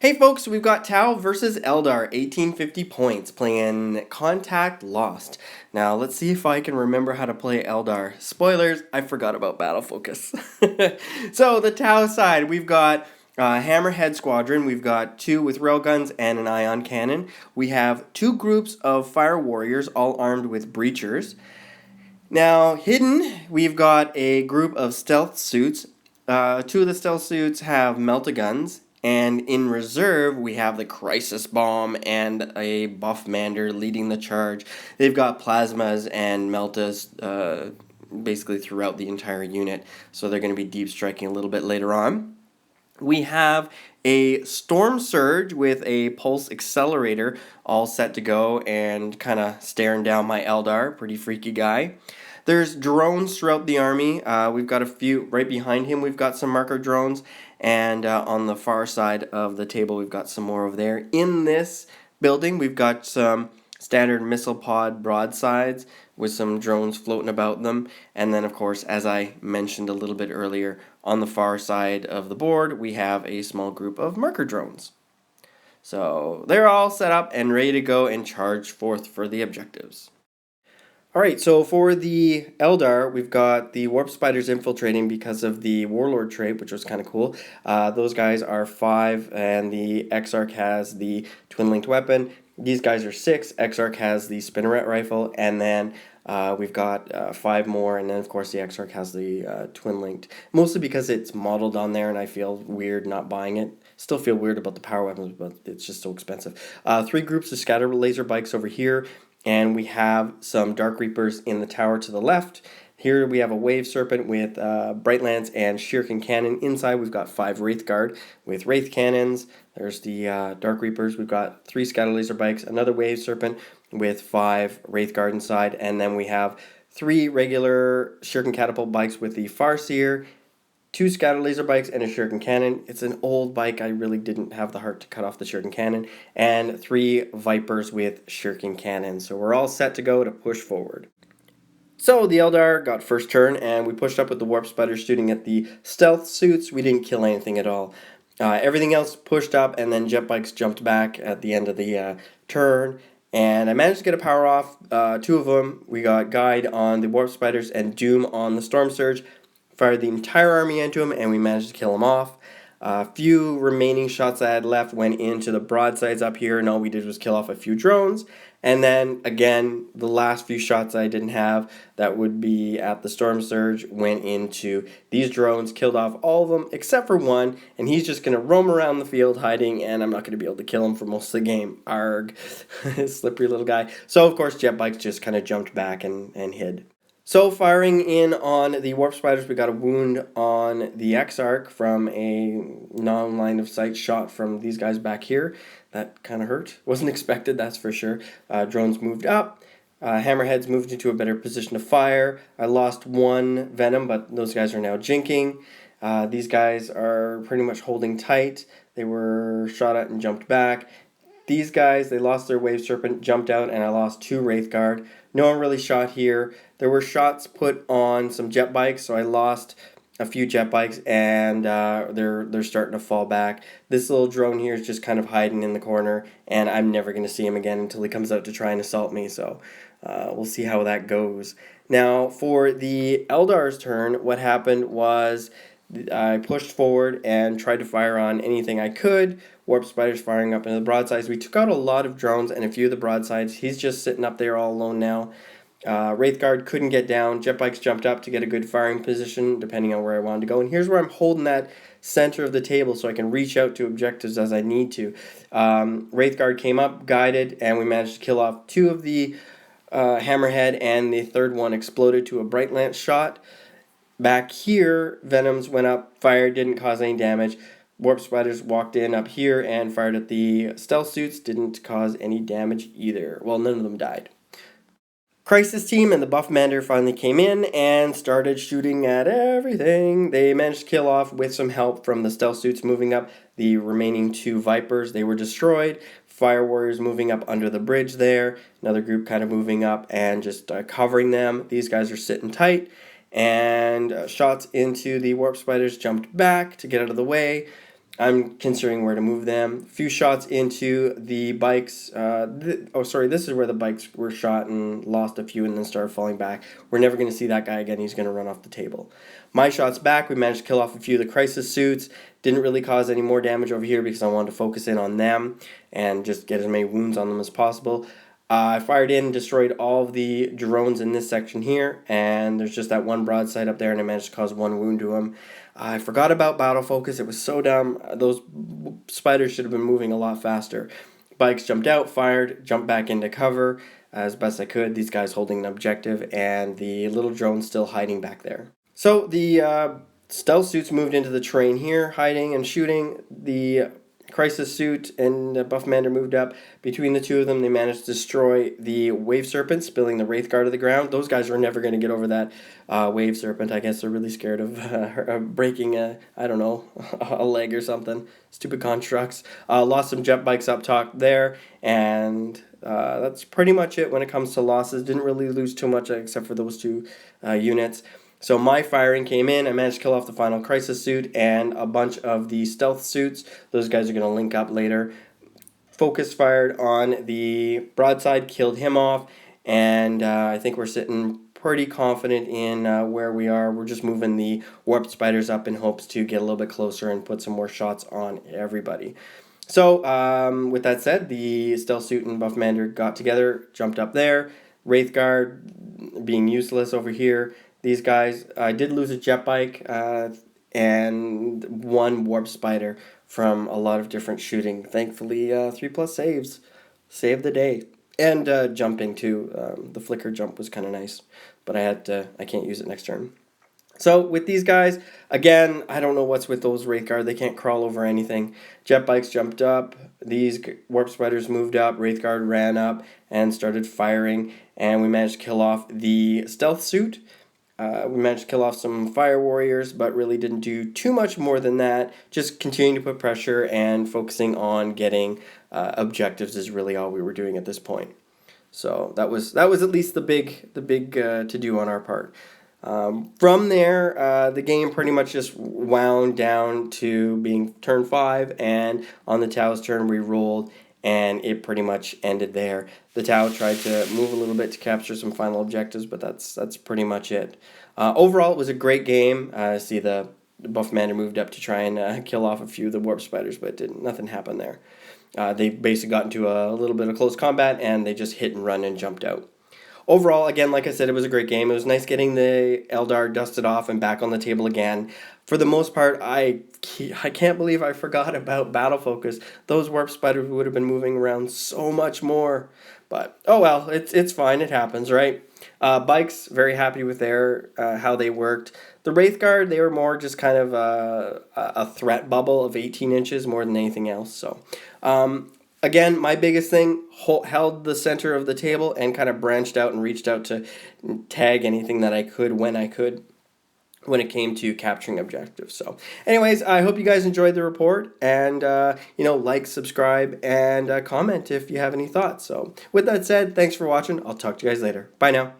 Hey folks, we've got Tau versus Eldar, 1850 points, playing Contact Lost. Now let's see if I can remember how to play Eldar. Spoilers, I forgot about Battle Focus. So the Tau side, we've got Hammerhead Squadron, we've got 2 with railguns and an ion cannon. We have 2 groups of fire warriors, all armed with breachers. Now, hidden, we've got a group of stealth suits. 2 of the stealth suits have melt-a-guns, and in reserve, we have the Crisis Bomb and a Buff Mander leading the charge. They've got plasmas and meltas basically throughout the entire unit, so they're going to be deep striking a little bit later on. We have a Storm Surge with a Pulse Accelerator all set to go and kind of staring down my Eldar. Pretty freaky guy. There's drones throughout the army. We've got a few right behind him. We've got some marker drones. And on the far side of the table, we've got some more over there. In this building, we've got some standard missile pod broadsides with some drones floating about them. And then, of course, as I mentioned a little bit earlier, on the far side of the board, we have a small group of marker drones. So they're all set up and ready to go and charge forth for the objectives. Alright, so for the Eldar, we've got the Warp Spiders infiltrating because of the Warlord trait, which was kind of cool. Those guys are 5, and the Exarch has the twin-linked weapon. These guys are 6. Exarch has the spinneret rifle, and then we've got 5 more, and then of course the Exarch has the twin-linked. Mostly because it's modeled on there, and I feel weird not buying it. Still feel weird about the power weapons, but it's just so expensive. 3 groups of scatter laser bikes over here. And we have some Dark Reapers in the tower to the left. Here we have a Wave Serpent with Bright Lance and Shuriken Cannon. Inside we've got 5 Wraith Guard with Wraith Cannons. There's the Dark Reapers. We've got 3 Scatter Laser Bikes, another Wave Serpent with 5 Wraith Guard inside. And then we have 3 regular Shuriken Catapult Bikes with the Farseer, 2 Scatter Laser Bikes, and a Shuriken Cannon. It's an old bike. I really didn't have the heart to cut off the Shuriken Cannon. And 3 Vipers with Shuriken Cannon. So we're all set to go to push forward. So the Eldar got first turn, and we pushed up with the Warp Spiders shooting at the stealth suits. We didn't kill anything at all. Everything else pushed up, and then jet bikes jumped back at the end of the turn. And I managed to get a power off. 2 of them. We got Guide on the Warp Spiders and Doom on the Storm Surge. Fired the entire army into him, and we managed to kill him off. A few remaining shots I had left went into the broadsides up here, and all we did was kill off a few drones. And then, again, the last few shots I didn't have that would be at the Storm Surge went into these drones, killed off all of them except for one, and he's just going to roam around the field hiding, and I'm not going to be able to kill him for most of the game. Arg. Slippery little guy. So, of course, jet bikes just kind of jumped back and hid. So firing in on the Warp Spiders, we got a wound on the Exarch from a non-line of sight shot from these guys back here. That kind of hurt. Wasn't expected, that's for sure. Drones moved up. Hammerheads moved into a better position to fire. I lost 1 Venom, but those guys are now jinking. These guys are pretty much holding tight. They were shot at and jumped back. These guys, they lost their Wave Serpent, jumped out, and I lost 2 Wraith Guard. No one really shot here. There were shots put on some jet bikes, so I lost a few jet bikes, and they're starting to fall back. This little drone here is just kind of hiding in the corner, and I'm never going to see him again until he comes out to try and assault me, so we'll see how that goes. Now, for the Eldar's turn, what happened was I pushed forward and tried to fire on anything I could. Warp Spiders firing up into the broadsides. We took out a lot of drones and a few of the broadsides. He's just sitting up there all alone now. Wraith Guard couldn't get down. Jet bikes jumped up to get a good firing position depending on where I wanted to go. And here's where I'm holding that center of the table so I can reach out to objectives as I need to. Wraith Guard came up, guided, and we managed to kill off 2 of the Hammerhead, and the third one exploded to a Bright Lance shot. Back here, Venoms went up, fired, didn't cause any damage. Warp Spiders walked in up here and fired at the stealth suits, didn't cause any damage either. Well, none of them died. Crisis Team and the Buff Mander finally came in and started shooting at everything. They managed to kill off, with some help from the stealth suits moving up, the remaining 2 Vipers. They were destroyed. Fire Warriors moving up under the bridge there. Another group kind of moving up and just covering them. These guys are sitting tight. And shots into the Warp Spiders jumped back to get out of the way. I'm considering where to move them. A few shots into the bikes. This is where the bikes were shot and lost a few and then started falling back. We're never going to see that guy again. He's going to run off the table. My shots back, we managed to kill off a few of the crisis suits. Didn't really cause any more damage over here because I wanted to focus in on them and just get as many wounds on them as possible. I fired in, destroyed all of the drones in this section here, and there's just that one broadside up there, and I managed to cause one wound to him. I forgot about battle focus. It was so dumb. Those spiders should have been moving a lot faster. Bikes jumped out, fired, jumped back into cover as best I could. These guys holding an objective, and the little drone still hiding back there. So the stealth suits moved into the terrain here, hiding and shooting. The crisis suit and Buff Mander moved up. Between the two of them, they managed to destroy the wave serpent, spilling the wraith guard to the ground. Those guys were never going to get over that wave serpent. I guess they're really scared of breaking a leg or something. Stupid constructs. Lost some jet bikes up top there, and that's pretty much it when it comes to losses. Didn't really lose too much except for those two units. So my firing came in. I managed to kill off the final crisis suit and a bunch of the stealth suits. Those guys are going to link up later. Focus fired on the broadside, killed him off, and I think we're sitting pretty confident in where we are. We're just moving the warped spiders up in hopes to get a little bit closer and put some more shots on everybody. So with that said, the stealth suit and Buff Mander got together, jumped up there. Wraith Guard being useless over here. These guys, I did lose a jet bike and one warp spider from a lot of different shooting. Thankfully, 3+ saves saved the day. And jumping too. The flicker jump was kind of nice, but I can't use it next turn. So with these guys, again, I don't know what's with those Wraith Guard. They can't crawl over anything. Jet bikes jumped up. These warp spiders moved up. Wraith Guard ran up and started firing, and we managed to kill off the stealth suit. We managed to kill off some fire warriors, but really didn't do too much more than that. Just continuing to put pressure and focusing on getting objectives is really all we were doing at this point. So that was at least the big to do on our part. From there, the game pretty much just wound down to being turn 5, and on the Tau's turn we rolled, and it pretty much ended there. The Tau tried to move a little bit to capture some final objectives, but that's pretty much it. Overall, it was a great game. See, the Buff Mander moved up to try and kill off a few of the warp spiders, but nothing happened there. They basically got into a little bit of close combat, and they just hit and run and jumped out. Overall, again, like I said, it was a great game. It was nice getting the Eldar dusted off and back on the table again. For the most part, I can't believe I forgot about battle focus. Those warp spiders would have been moving around so much more. But, oh well, it's fine. It happens, right? Bikes, very happy with their how they worked. The Wraith Guard, they were more just kind of a threat bubble of 18 inches more than anything else. So, again, my biggest thing, held the center of the table and kind of branched out and reached out to tag anything that I could when it came to capturing objectives. So anyways, I hope you guys enjoyed the report, and like, subscribe, and comment if you have any thoughts. So with that said, thanks for watching. I'll talk to you guys later. Bye now.